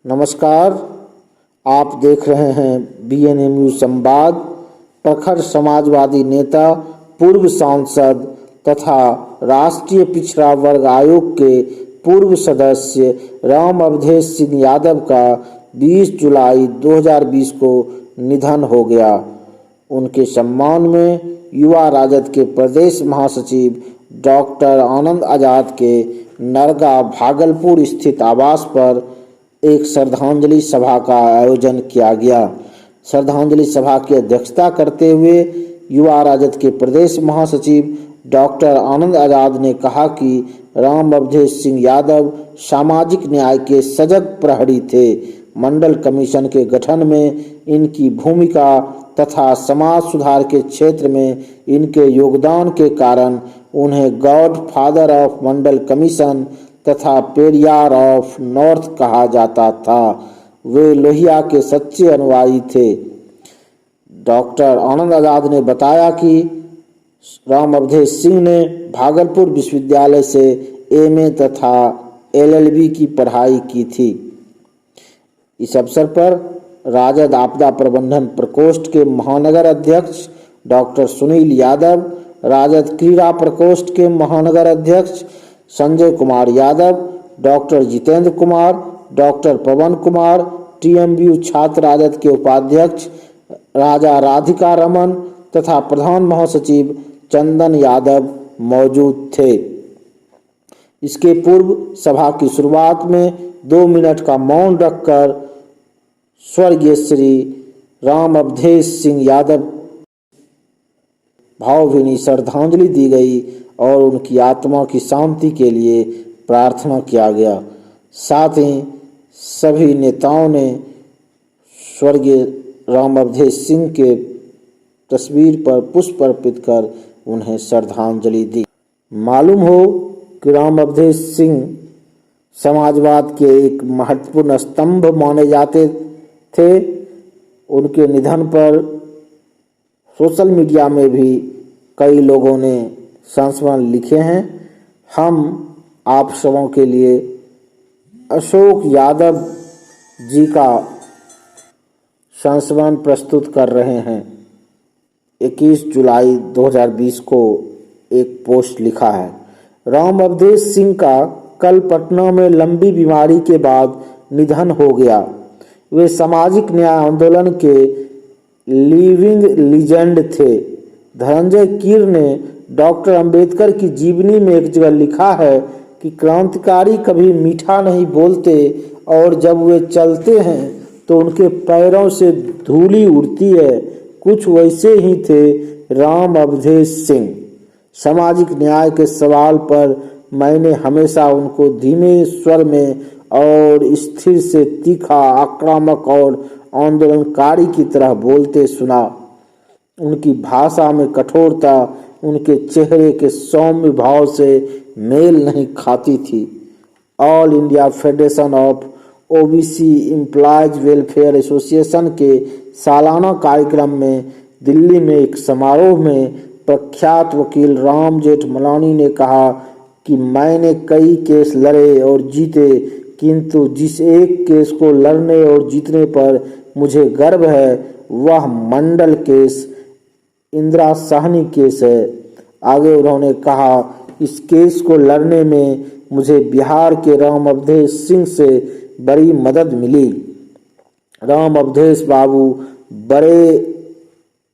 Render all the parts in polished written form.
नमस्कार, आप देख रहे हैं BNA न्यूज संवाद। प्रखर समाजवादी नेता, पूर्व सांसद तथा राष्ट्रीय पिछड़ा वर्ग आयोग के पूर्व सदस्य राम अवधेश सिंह यादव का 20 जुलाई 2020 को निधन हो गया। उनके सम्मान में युवा राजद के प्रदेश महासचिव डॉक्टर आनंद आजाद के नरगा भागलपुर स्थित आवास पर एक श्रद्धांजलि सभा का आयोजन किया गया। श्रद्धांजलि सभा की अध्यक्षता करते हुए युवा राजद के प्रदेश महासचिव डॉक्टर आनंद आजाद ने कहा कि राम अवधेश सिंह यादव सामाजिक न्याय के सजग प्रहरी थे। मंडल कमीशन के गठन में इनकी भूमिका तथा समाज सुधार के क्षेत्र में इनके योगदान के कारण उन्हें God father of Mandal commission तथा पेरियार ऑफ नॉर्थ कहा जाता था। वे लोहिया के सच्चे अनुयायी थे। डॉक्टर आनंद आजाद ने बताया कि राम अवधेश सिंह ने भागलपुर विश्वविद्यालय से MA तथा LLB की पढ़ाई की थी। इस अवसर पर राजद आपदा प्रबंधन प्रकोष्ठ के महानगर अध्यक्ष डॉक्टर सुनील यादव, राजद क्रीड़ा प्रकोष्ठ के महानगर अध्यक्ष संजय कुमार यादव, डॉक्टर जितेंद्र कुमार, डॉक्टर पवन कुमार, TMU छात्र राजद के उपाध्यक्ष राजा राधिका रमन तथा प्रधान महासचिव चंदन यादव मौजूद थे। इसके पूर्व सभा की शुरुआत में 2 मिनट का मौन रखकर स्वर्गीय श्री राम अवधेश सिंह यादव भावभीनी श्रद्धांजलि दी गई और उनकी आत्मा की शांति के लिए प्रार्थना किया गया। साथ ही सभी नेताओं ने स्वर्गीय राम अवधेश सिंह के तस्वीर पर पुष्प अर्पित कर उन्हें श्रद्धांजलि दी। मालूम हो कि राम अवधेश सिंह समाजवाद के एक महत्वपूर्ण स्तंभ माने जाते थे। उनके निधन पर सोशल मीडिया में भी कई लोगों ने संस्मरण लिखे हैं। हम आप सबों के लिए अशोक यादव जी का संस्मरण प्रस्तुत कर रहे हैं। 21 जुलाई 2020 को एक पोस्ट लिखा है। राम अवधेश सिंह का कल पटना में लंबी बीमारी के बाद निधन हो गया। वे सामाजिक न्याय आंदोलन के लिविंग लीजेंड थे। धनंजय कीर ने डॉक्टर अंबेडकर की जीवनी में एक जगह लिखा है कि क्रांतिकारी कभी मीठा नहीं बोलते और जब वे चलते हैं तो उनके पैरों से धूली उड़ती है। कुछ वैसे ही थे राम अवधेश सिंह। सामाजिक न्याय के सवाल पर मैंने हमेशा उनको धीमे स्वर में और स्थिर से तीखा, आक्रामक और आंदोलनकारी की तरह बोलते सुना। उनकी भाषा में कठोरता उनके चेहरे के सौम्य भाव से मेल नहीं खाती थी। All India federation of OBC employees welfare association के सालाना कार्यक्रम में दिल्ली में एक समारोह में प्रख्यात वकील राम जेठमलानी ने कहा कि मैंने कई केस लड़े और जीते, किंतु जिस एक केस को लड़ने और जीतने पर मुझे गर्व है वह मंडल केस, इंदिरा साहनी केस है। आगे उन्होंने कहा, इस केस को लड़ने में मुझे बिहार के राम अवधेश सिंह से बड़ी मदद मिली। राम अवधेश बाबू बड़े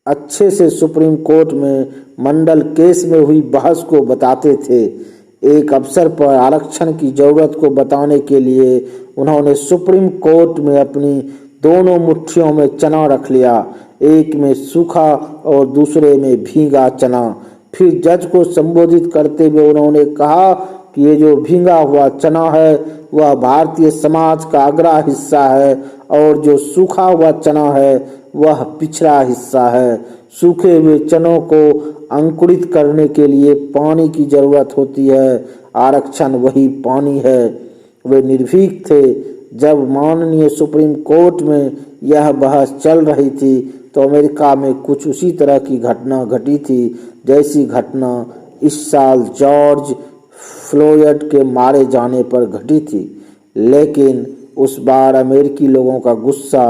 अच्छे से सुप्रीम कोर्ट में मंडल केस में हुई बहस को बताते थे। एक अवसर पर आरक्षण की जरूरत को बताने के लिए उन्होंने सुप्रीम कोर्ट में अपनी दोनों मुट्ठियों में चना रख लिया, एक में सूखा और दूसरे में भीगा चना। फिर जज को संबोधित करते हुए उन्होंने कहा कि ये जो भीगा हुआ चना है वह भारतीय समाज का अगला हिस्सा है और जो सूखा हुआ चना है वह पिछड़ा हिस्सा है। सूखे हुए चनों को अंकुरित करने के लिए पानी की जरूरत होती है, आरक्षण वही पानी है। वे निर्भीक थे। जब माननीय सुप्रीम कोर्ट में यह बहस चल रही थी तो अमेरिका में कुछ उसी तरह की घटना घटी थी जैसी घटना इस साल जॉर्ज फ्लोयड के मारे जाने पर घटी थी, लेकिन उस बार अमेरिकी लोगों का गुस्सा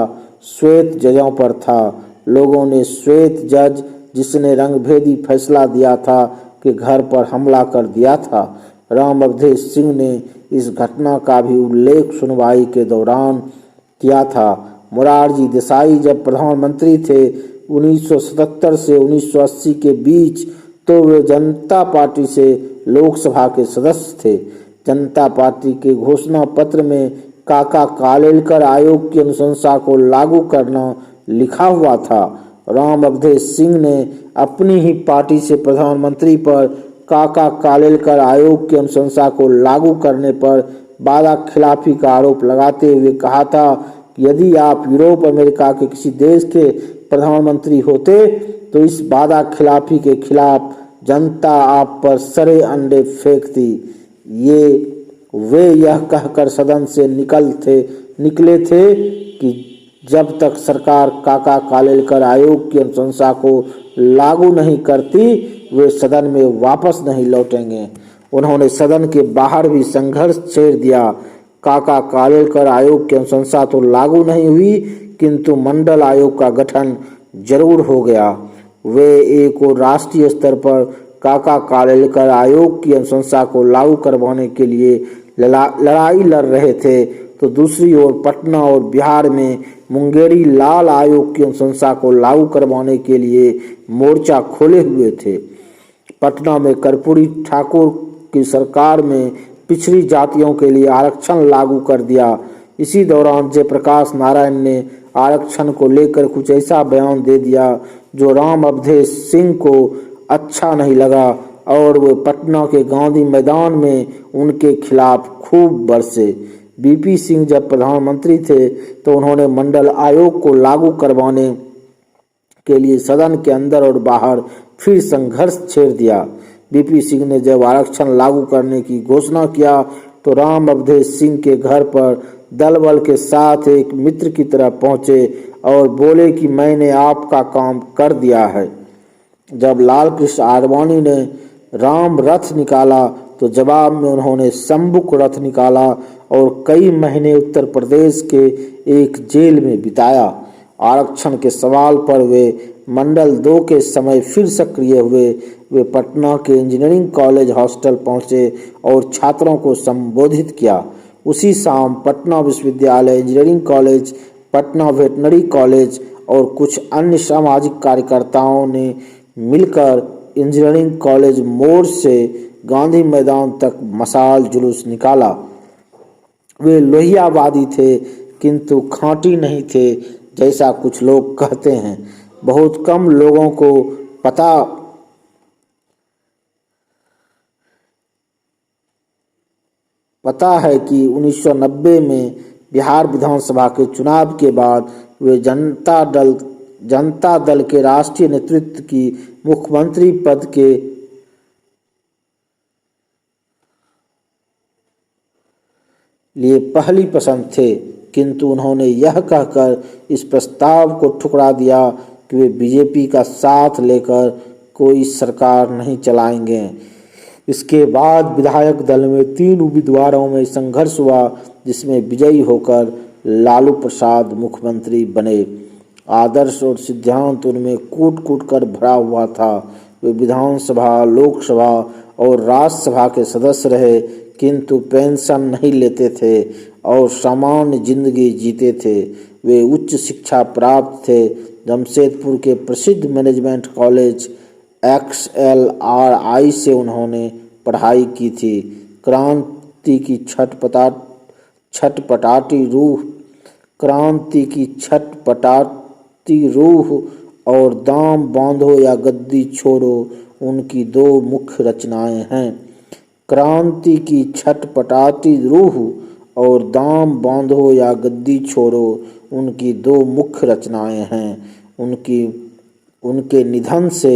श्वेत जजों पर था। लोगों ने श्वेत जज जिसने रंगभेदी फैसला दिया था के घर पर हमला कर दिया था। राम अवधेश सिंह ने इस घटना का भी उल्लेख सुनवाई के दौरान किया था। मोरारजी देसाई जब प्रधानमंत्री थे 1977 से 1980 के बीच, तो वे जनता पार्टी से लोकसभा के सदस्य थे। जनता पार्टी के घोषणा पत्र में काका कालेलकर आयोग की अनुशंसा को लागू करना लिखा हुआ था। राम अवधेश सिंह ने अपनी ही पार्टी से प्रधानमंत्री पर काका कालेलकर आयोग की अनुशंसा को लागू करने पर वादा खिलाफी का आरोप लगाते हुए कहा था कि यदि आप यूरोप अमेरिका के किसी देश के प्रधानमंत्री होते तो इस वादा खिलाफी के खिलाफ जनता आप पर सरे अंडे फेंकती। वे यह कहकर सदन से निकले थे कि जब तक सरकार काका कालेलकर आयोग की अनुशंसा को लागू नहीं करती वे सदन में वापस नहीं लौटेंगे। उन्होंने सदन के बाहर भी संघर्ष छेड़ दिया। काका कालेलकर आयोग की अनुशंसा तो लागू नहीं हुई, किंतु मंडल आयोग का गठन जरूर हो गया। वे एक और राष्ट्रीय स्तर पर काका कालेलकर आयोग की अनुशंसा को लागू करवाने के लिए लड़ाई लड़ रहे थे, तो दूसरी ओर पटना और बिहार में मुंगेरी लाल आयोग की अनुशंसा को लागू करवाने के लिए मोर्चा खोले हुए थे। पटना में कर्पूरी ठाकुर की सरकार में पिछड़ी जातियों के लिए आरक्षण लागू कर दिया। इसी दौरान जयप्रकाश नारायण ने आरक्षण को लेकर कुछ ऐसा बयान दे दिया जो राम अवधेश सिंह को अच्छा नहीं लगा और वे पटना के गांधी मैदान में उनके खिलाफ खूब बरसे। बीपी सिंह जब प्रधानमंत्री थे तो उन्होंने मंडल आयोग को लागू करवाने के लिए सदन के अंदर और बाहर फिर संघर्ष छेड़ दिया। बीपी सिंह ने जब आरक्षण लागू करने की घोषणा किया तो राम अवधेश सिंह के घर पर दल बल के साथ एक मित्र की तरह पहुंचे और बोले कि मैंने आपका काम कर दिया है। जब लाल कृष्ण आडवाणी ने राम रथ निकाला तो जवाब में उन्होंने शंभुक रथ निकाला और कई महीने उत्तर प्रदेश के एक जेल में बिताया। आरक्षण के सवाल पर वे मंडल 2 के समय फिर सक्रिय हुए। वे पटना के इंजीनियरिंग कॉलेज हॉस्टल पहुंचे और छात्रों को संबोधित किया। उसी शाम पटना विश्वविद्यालय, engineering college, Patna veterinary college और कुछ अन्य सामाजिक कार्यकर्ताओं ने मिलकर इंजीनियरिंग कॉलेज मोड़ से गांधी मैदान तक मशाल जुलूस निकाला। वे लोहियावादी थे किंतु खांटी नहीं थे जैसा कुछ लोग कहते हैं। बहुत कम लोगों को पता है कि 1990 में बिहार विधानसभा के चुनाव के बाद वे जनता दल के राष्ट्रीय नेतृत्व की मुख्यमंत्री पद के लिए पहली पसंद थे, किंतु उन्होंने यह कहकर इस प्रस्ताव को ठुकरा दिया कि वे बीजेपी का साथ लेकर कोई सरकार नहीं चलाएंगे। इसके बाद विधायक दल में 3 उम्मीदवारों में संघर्ष हुआ, जिसमें विजयी होकर लालू प्रसाद मुख्यमंत्री बने। आदर्श और सिद्धांत उनमें कूट कर भरा हुआ था। वे विधानसभा, लोकसभा और राज्यसभा के सदस्य रहे, किंतु पेंशन नहीं लेते थे और सामान्य जिंदगी जीते थे। वे उच्च शिक्षा प्राप्त थे। जमशेदपुर के प्रसिद्ध मैनेजमेंट कॉलेज XLRI से उन्होंने पढ़ाई की थी। क्रांति की छटपटाती रूह और दाम बांधो या गद्दी छोड़ो उनकी 2 मुख्य रचनाएं हैं। क्रांति की छटपटाती रूह और दाम बांधो या गद्दी छोड़ो उनकी 2 मुख्य रचनाएं हैं। उनके निधन से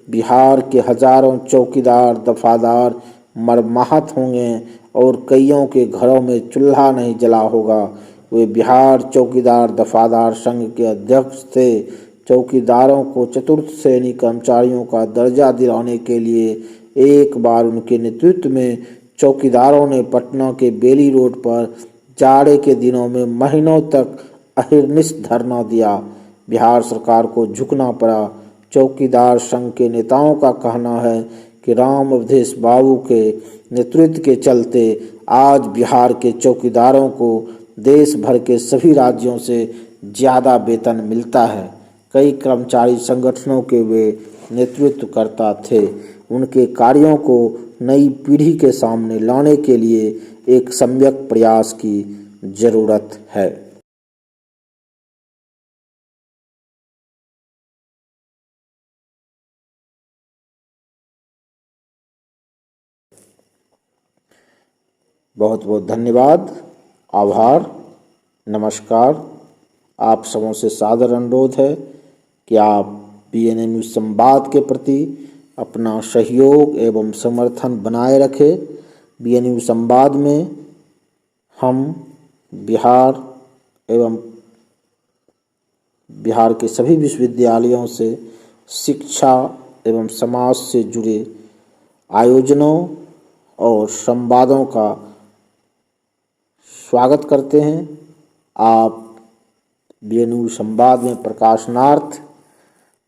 बिहार के हजारों चौकीदार दफादार मरमाहत होंगे और कईयों के घरों में चूल्हा नहीं जला होगा। वे बिहार चौकीदार दफादार संघ के अध्यक्ष थे। चौकीदारों को चतुर्थ श्रेणी कर्मचारियों का दर्जा दिलाने के लिए एक बार उनके नेतृत्व में चौकीदारों ने पटना के बेली रोड पर जाड़े के दिनों में महीनों तक अहिर्निश धरना दिया। बिहार सरकार को झुकना पड़ा। चौकीदार संघ के नेताओं का कहना है कि राम अवधेश बाबू के नेतृत्व के चलते आज बिहार के चौकीदारों को देश भर के सभी राज्यों से ज़्यादा वेतन मिलता है। कई कर्मचारी संगठनों के वे नेतृत्व करता थे। उनके कार्यों को नई पीढ़ी के सामने लाने के लिए एक सम्यक प्रयास की जरूरत है। बहुत बहुत धन्यवाद, आभार, नमस्कार। आप सबों से सादर अनुरोध है कि आप BNMU संवाद के प्रति अपना सहयोग एवं समर्थन बनाए रखें। BNMU संवाद में हम बिहार एवं बिहार के सभी विश्वविद्यालयों से शिक्षा एवं समाज से जुड़े आयोजनों और संवादों का स्वागत करते हैं। आप BNMU संवाद में प्रकाशनार्थ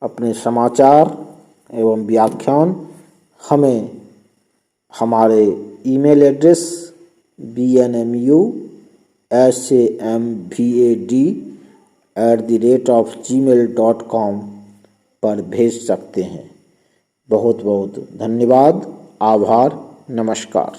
अपने समाचार एवं व्याख्यान हमें हमारे ईमेल एड्रेस bnmvad@gmail.com पर भेज सकते हैं। बहुत बहुत धन्यवाद, आभार, नमस्कार।